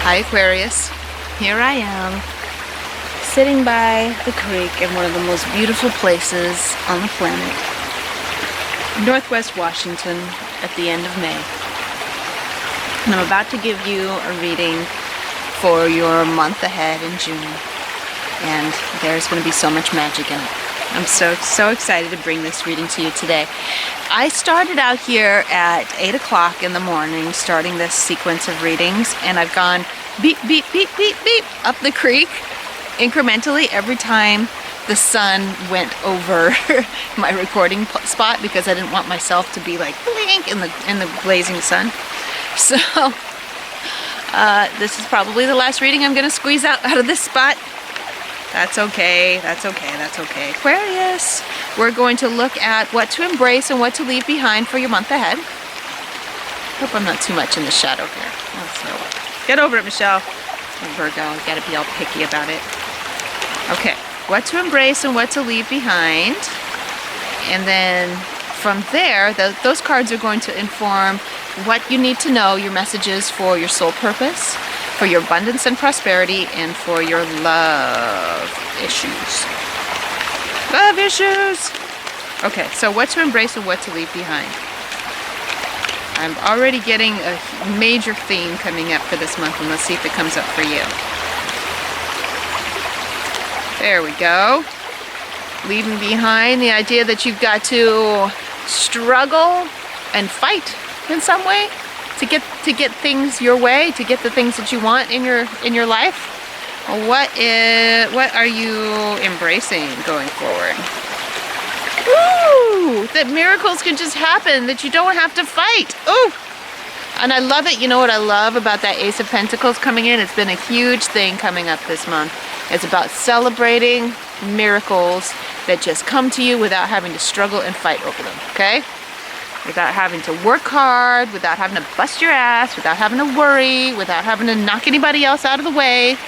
Hi Aquarius, here I am, sitting by the creek in one of the most beautiful places on the planet, Northwest Washington, at the end of May. And I'm about to give you a reading for your month ahead in June, and there's going to be so much magic in it. I'm so excited to bring this reading to you today. I started out here at 8 o'clock in the morning, starting this sequence of readings, and I've gone beep, beep, beep, beep, beep up the creek incrementally every time the sun went over my recording spot, because I didn't want myself to be like blink in the blazing sun. So this is probably the last reading I'm going to squeeze out of this spot. That's okay, that's okay, that's okay. Aquarius, we're going to look at what to embrace and what to leave behind for your month ahead. Hope I'm not too much in the shadow here. Get over it, Michelle. Virgo, you gotta be all picky about it. Okay, what to embrace and what to leave behind. And then from there, those cards are going to inform what you need to know, your messages for your soul purpose, for your abundance and prosperity, and for your love issues. Love issues! Okay, so what to embrace and what to leave behind. I'm already getting a major theme coming up for this month, and let's see if it comes up for you. There we go. Leaving behind the idea that you've got to struggle and fight in some way to get things your way, to get the things that you want in your life. What are you embracing going forward? Ooh, that miracles can just happen, that you don't have to fight. Ooh, and I love it. You know what I love about that Ace of Pentacles coming in? It's been a huge thing coming up this month. It's about celebrating miracles that just come to you without having to struggle and fight over them, okay? Without having to work hard, without having to bust your ass, without having to worry, without having to knock anybody else out of the way.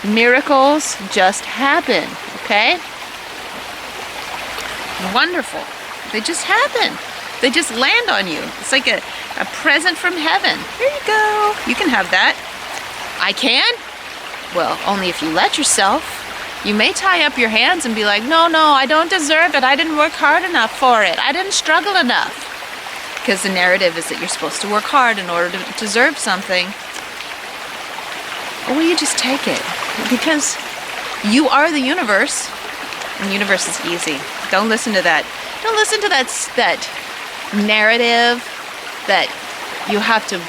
Miracles just happen, okay? Wonderful. They just happen. They just land on you. It's like a present from heaven. Here you go. You can have that. I can? Well, only if you let yourself. You may tie up your hands and be like, no, I don't deserve it. I didn't work hard enough for it. I didn't struggle enough. Because the narrative is that you're supposed to work hard in order to deserve something. Or will you just take it? Because you are the universe, and the universe is easy. Don't listen to that. Don't listen to that narrative that you have to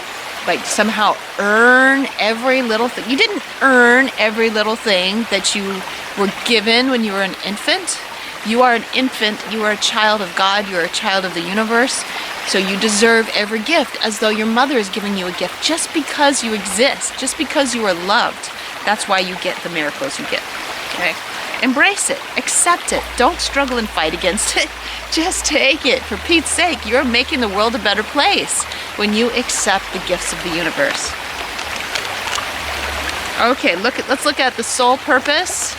like somehow earn every little thing. You didn't earn every little thing that you were given when you were an infant. You are an infant. You are a child of God. You are a child of the universe. So you deserve every gift, as though your mother is giving you a gift just because you exist, just because you are loved. That's why you get the miracles you get. Okay? Embrace it. Accept it. Don't struggle and fight against it. Just take it. For Pete's sake, you're making the world a better place when you accept the gifts of the universe. Okay, let's look at the soul purpose.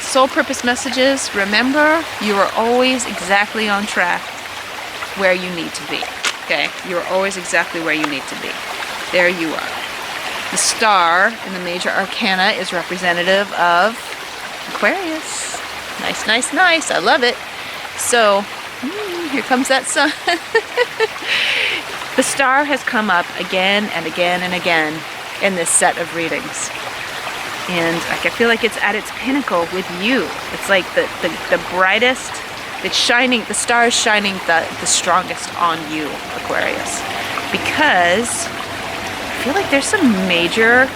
Soul purpose messages. Remember, you are always exactly on track where you need to be. Okay? You are always exactly where you need to be. There you are. The star in the major arcana is representative of Aquarius. Nice, nice, nice. I love it. So, here comes that sun. The star has come up again and again and again in this set of readings. And I feel like it's at its pinnacle with you. It's like the brightest, it's shining, the star is shining the strongest on you, Aquarius. Because I feel like there's some major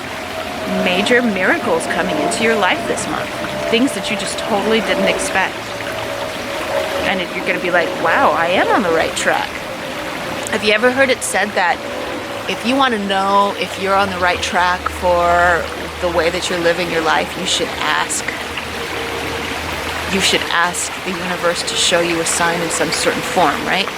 miracles coming into your life this month. Things that you just totally didn't expect. And you're going to be like, wow, I am on the right track. Have you ever heard it said that if you want to know if you're on the right track for the way that you're living your life, you should ask. You should ask the universe to show you a sign in some certain form, right?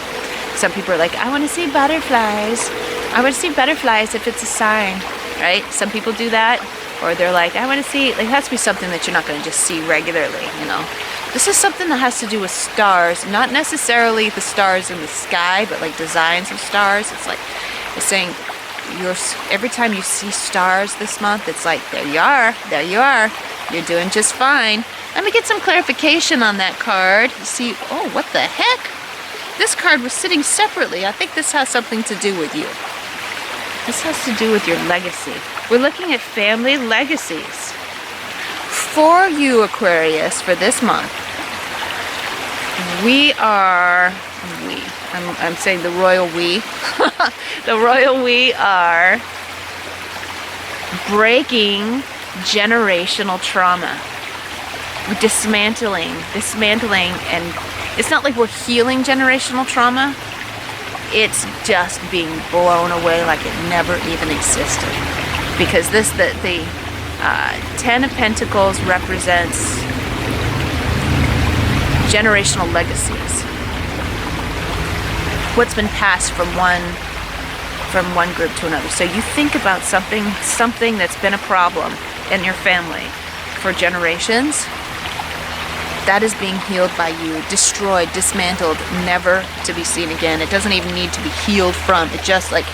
Some people are like, I want to see butterflies. I want to see butterflies if it's a sign, right? Some people do that. Or they're like, I want to see, like, it has to be something that you're not going to just see regularly, you know. This is something that has to do with stars, not necessarily the stars in the sky, but like designs of stars. It's like, it's saying, every time you see stars this month, it's like, there you are, there you are. You're doing just fine. Let me get some clarification on that card. See, oh, what the heck? This card was sitting separately. I think this has something to do with you. This has to do with your legacy. We're looking at family legacies. For you, Aquarius, for this month, I'm saying the royal we. The royal we are breaking generational trauma. We're dismantling, and it's not like we're healing generational trauma. It's just being blown away like it never even existed. Because the Ten of Pentacles represents generational legacies. What's been passed from one group to another. So you think about something that's been a problem in your family for generations. That is being healed by you, destroyed, dismantled, never to be seen again. It doesn't even need to be healed from. It just like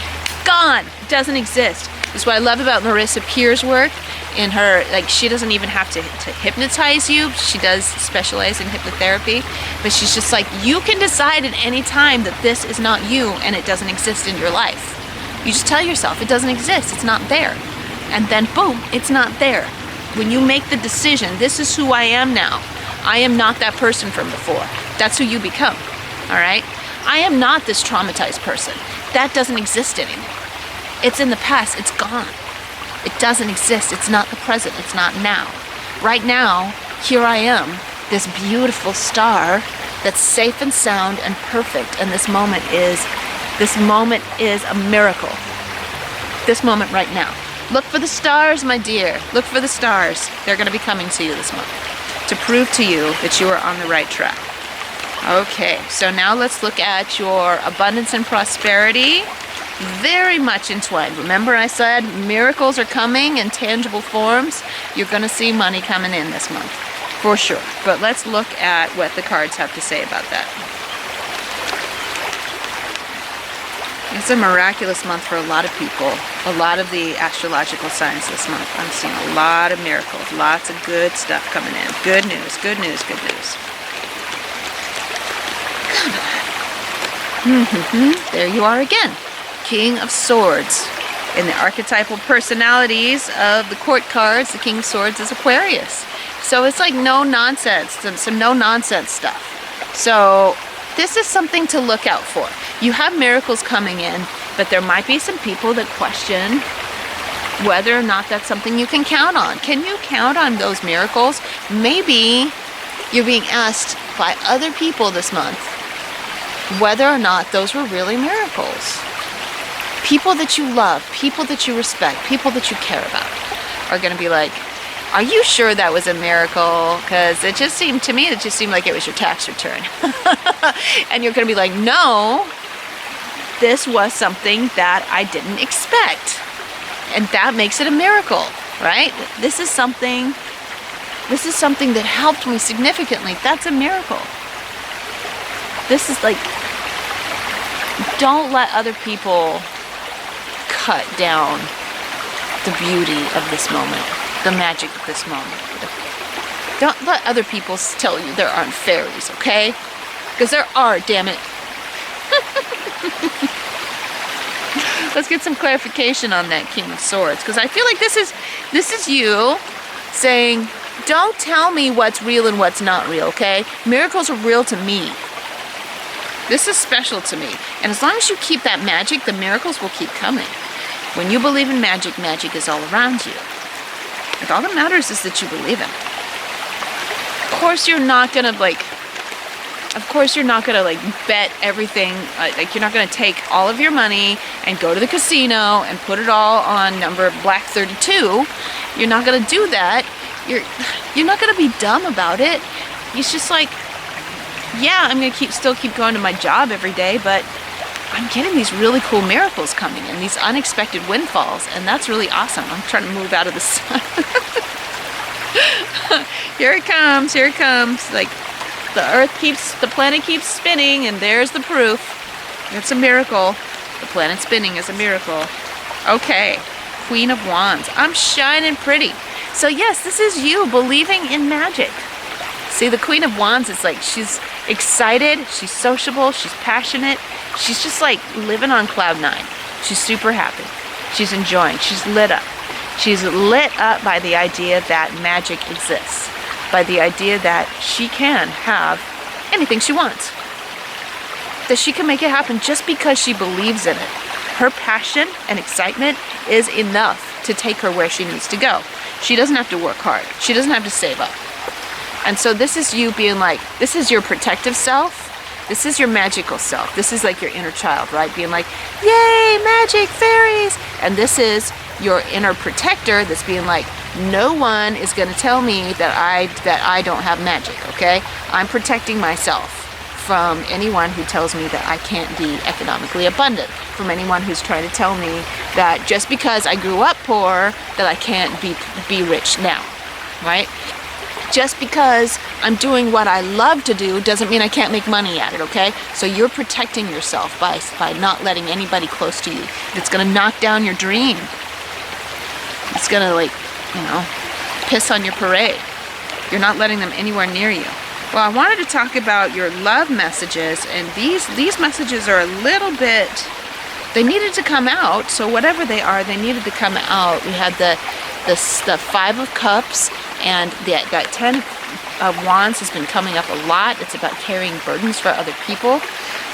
gone. It doesn't exist. That's what I love about Marissa Peer's work. In her, like, she doesn't even have to hypnotize you. She does specialize in hypnotherapy, but she's just like, you can decide at any time that this is not you and it doesn't exist in your life. You just tell yourself it doesn't exist, it's not there. And then boom, it's not there. When you make the decision, this is who I am now. I am not that person from before. That's who you become, all right? I am not this traumatized person. That doesn't exist anymore. It's in the past, it's gone. It doesn't exist, it's not the present, it's not now. Right now, here I am, this beautiful star that's safe and sound and perfect, and this moment is a miracle. This moment right now. Look for the stars, my dear. Look for the stars. They're going to be coming to you this month to prove to you that you are on the right track. Okay, so now let's look at your abundance and prosperity. Very much entwined. Remember I said miracles are coming in tangible forms. You're going to see money coming in this month, for sure. But let's look at what the cards have to say about that. It's a miraculous month for a lot of people. A lot of the astrological signs this month. I'm seeing a lot of miracles. Lots of good stuff coming in. Good news, good news, good news. There you are again. King of Swords. In the archetypal personalities of the court cards, the King of Swords is Aquarius. So it's like no nonsense, some no nonsense stuff. So this is something to look out for. You have miracles coming in, but there might be some people that question whether or not that's something you can count on. Can you count on those miracles? Maybe you're being asked by other people this month whether or not those were really miracles. People that you love, people that you respect, people that you care about are going to be like, are you sure that was a miracle? Because it just seemed like it was your tax return. And you're going to be like, no, this was something that I didn't expect. And that makes it a miracle, right? This is something that helped me significantly. That's a miracle. This is like, don't let other people cut down the beauty of this moment, the magic of this moment. Don't let other people tell you there aren't fairies, okay? Because there are, damn it. Let's get some clarification on that King of Swords, because I feel like this is you saying, don't tell me what's real and what's not real, okay? Miracles are real to me. This is special to me. And as long as you keep that magic, the miracles will keep coming. When you believe in magic, magic is all around you. Like, all that matters is that you believe in it. Of course you're not gonna bet everything. Like, you're not gonna take all of your money and go to the casino and put it all on number Black 32. You're not gonna do that. You're not gonna be dumb about it. It's just like, yeah, I'm gonna still keep going to my job every day, but I'm getting these really cool miracles coming in, these unexpected windfalls, and that's really awesome. I'm trying to move out of the sun. Here it comes, here it comes. Like, the planet keeps spinning, and there's the proof. It's a miracle. The planet spinning is a miracle. Okay, Queen of Wands. I'm shining pretty. So yes, this is you believing in magic. See, the Queen of Wands is like, she's excited, she's sociable, she's passionate. She's just like living on cloud 9. She's super happy. She's enjoying, she's lit up. She's lit up by the idea that magic exists, by the idea that she can have anything she wants, that she can make it happen just because she believes in it. Her passion and excitement is enough to take her where she needs to go. She doesn't have to work hard. She doesn't have to save up. And so this is you being like, this is your protective self. This is your magical self. This is like your inner child, right? Being like, yay, magic, fairies. And this is your inner protector that's being like, no one is going to tell me that I don't have magic, okay? I'm protecting myself from anyone who tells me that I can't be economically abundant, from anyone who's trying to tell me that just because I grew up poor that I can't be rich now, right? Just because I'm doing what I love to do doesn't mean I can't make money at it, okay? So you're protecting yourself by not letting anybody close to you that's gonna knock down your dream. It's gonna, like, you know, piss on your parade. You're not letting them anywhere near you. Well, I wanted to talk about your love messages, and these messages are a little bit, they needed to come out, so whatever they are, they needed to come out. We had the 5 of Cups, and that 10 of Wands has been coming up a lot. It's about carrying burdens for other people.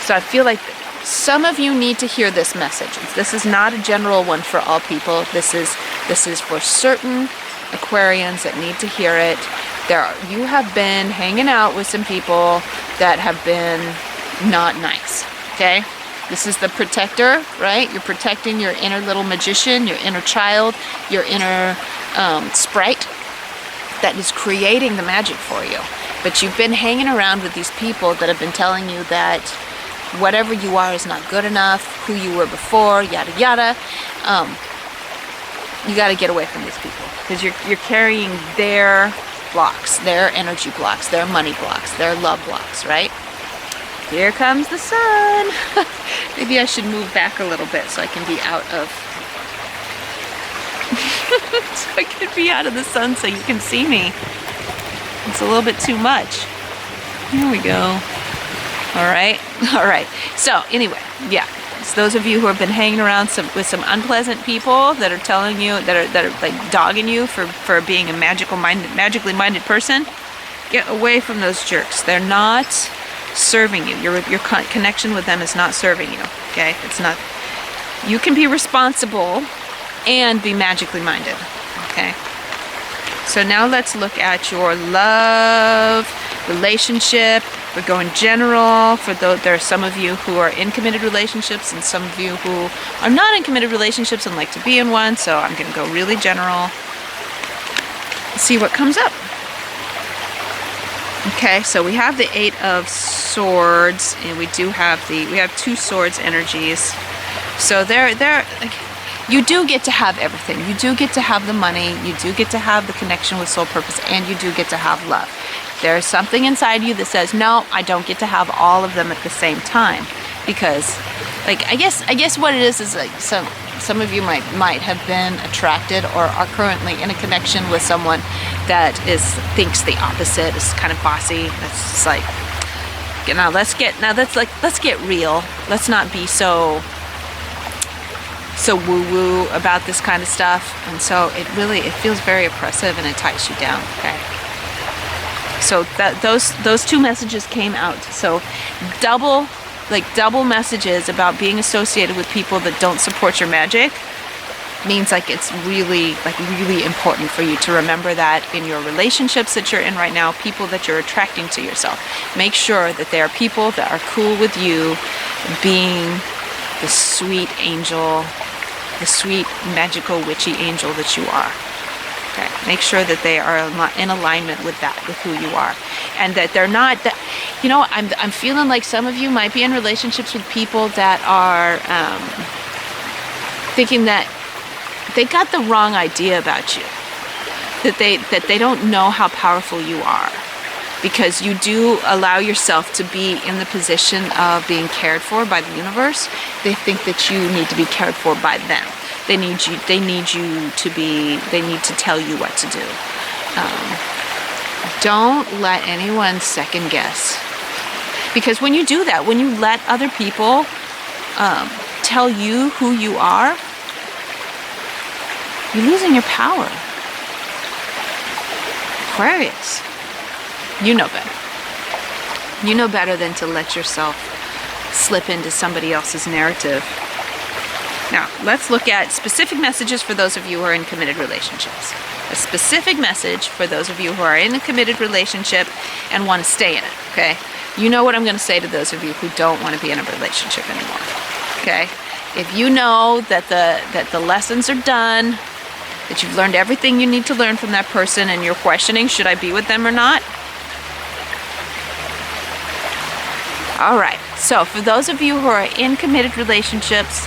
So I feel like some of you need to hear this message. This is not a general one for all people. This is for certain Aquarians that need to hear it. You have been hanging out with some people that have been not nice, okay? This is the protector, right? You're protecting your inner little magician, your inner child, your inner sprite that is creating the magic for you. But you've been hanging around with these people that have been telling you that whatever you are is not good enough, who you were before, yada yada. You got to get away from these people because you're carrying their blocks, their energy blocks, their money blocks, their love blocks, right? Here comes the sun. Maybe I should move back a little bit so I can be out of so I can be out of the sun so you can see me. It's a little bit too much. Here we go. All right. So anyway, yeah. It's those of you who have been hanging around with some unpleasant people that are telling you, that are like dogging you for being a magically minded person. Get away from those jerks. They're not serving you. Your connection with them is not serving you. Okay, it's not. You can be responsible and be magically minded. Okay. So now let's look at your love relationship. We're going general for there are some of you who are in committed relationships and some of you who are not in committed relationships and like to be in one. So I'm going to go really general. See what comes up. Okay, so we have the 8 of Swords, and we have 2 Swords energies. So you do get to have everything. You do get to have the money. You do get to have the connection with soul purpose, and you do get to have love. There's something inside you that says, no, I don't get to have all of them at the same time, because, like, I guess what it is like some of you might have been attracted or are currently in a connection with someone that thinks the opposite, is kind of bossy. That's just like, let's get real. Let's not be so woo-woo about this kind of stuff. And so it feels very oppressive and it ties you down, okay? So those 2 messages came out. So double messages about being associated with people that don't support your magic means like it's really important for you to remember that in your relationships that you're in right now, people that you're attracting to yourself. Make sure that there are people that are cool with you being the sweet angel, the sweet magical witchy angel that you are. Okay. Make sure that they are in alignment with that, with who you are, and that they're not. I'm feeling like some of you might be in relationships with people that are thinking that they got the wrong idea about you, that they don't know how powerful you are, because you do allow yourself to be in the position of being cared for by the universe. They think that you need to be cared for by them. They need to tell you what to do. Don't let anyone second guess. Because when you do that, when you let other people tell you who you are, you're losing your power. Aquarius, you know better. You know better than to let yourself slip into somebody else's narrative. Now, let's look at specific messages for those of you who are in committed relationships. A specific message for those of you who are in a committed relationship and want to stay in it, okay? You know what I'm going to say to those of you who don't want to be in a relationship anymore, okay? If you know that the lessons are done, that you've learned everything you need to learn from that person and you're questioning, should I be with them or not? All right, so for those of you who are in committed relationships,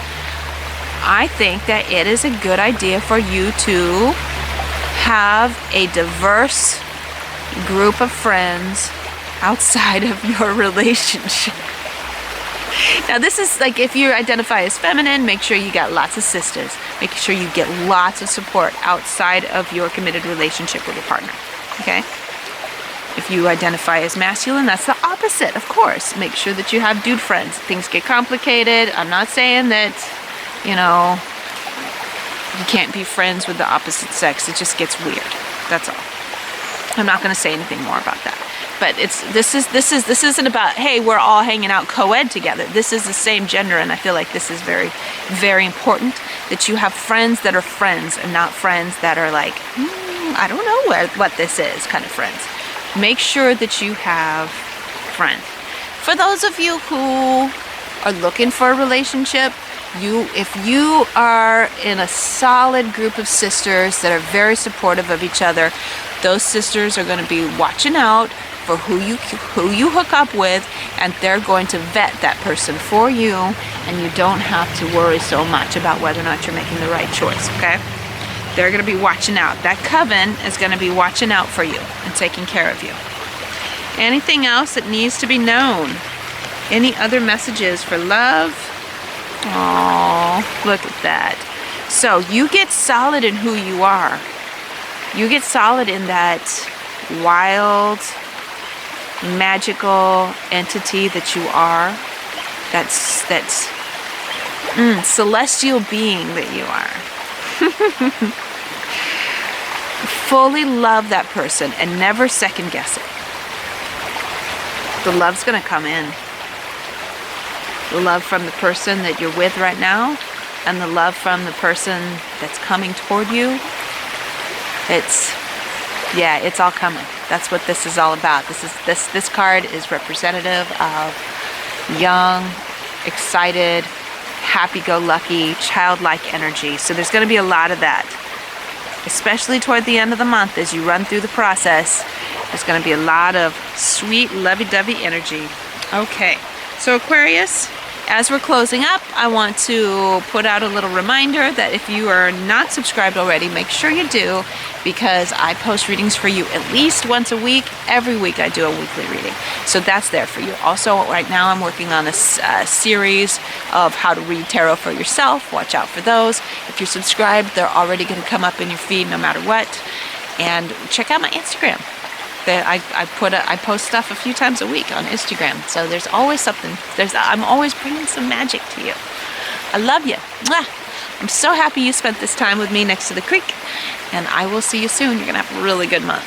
I think that it is a good idea for you to have a diverse group of friends outside of your relationship. Now this is like, if you identify as feminine, make sure you got lots of sisters. Make sure you get lots of support outside of your committed relationship with your partner, okay? If you identify as masculine, that's the opposite, of course. Make sure that you have dude friends. Things get complicated. I'm not saying that, you know, you can't be friends with the opposite sex. It just gets weird. That's all. I'm not going to say anything more about that. But this isn't about, hey, we're all hanging out co-ed together. This is the same gender, and I feel like this is very, very important that you have friends that are friends and not friends that are like, I don't know what this is kind of friends. Make sure that you have friends. For those of you who are looking for a relationship, if you are in a solid group of sisters that are very supportive of each other, those sisters are going to be watching out for who you hook up with, and they're going to vet that person for you, and you don't have to worry so much about whether or not you're making the right choice, okay? They're going to be watching out. That coven is going to be watching out for you and taking care of you. Anything else that needs to be known? Any other messages for love? Oh, look at that. So you get solid in who you are. You get solid in that wild, magical entity that you are. That's celestial being that you are. Fully love that person and never second guess it. The love's gonna come in. The love from the person that you're with right now, and the love from the person that's coming toward you. It's all coming. That's what this is all about. This card is representative of young, excited, happy-go-lucky, childlike energy. So there's going to be a lot of that, especially toward the end of the month as you run through the process. There's going to be a lot of sweet, lovey-dovey energy. Okay, so Aquarius, as we're closing up, I want to put out a little reminder that if you are not subscribed already, make sure you do, because I post readings for you at least once a week. Every week I do a weekly reading. So that's there for you. Also, right now I'm working on a series of how to read tarot for yourself. Watch out for those. If you're subscribed, they're already going to come up in your feed no matter what. And check out my Instagram. I post stuff a few times a week on Instagram, so there's always something. I'm always bringing some magic to you. I love you. Mwah. I'm so happy you spent this time with me next to the creek, and I will see you soon. You're gonna have a really good month.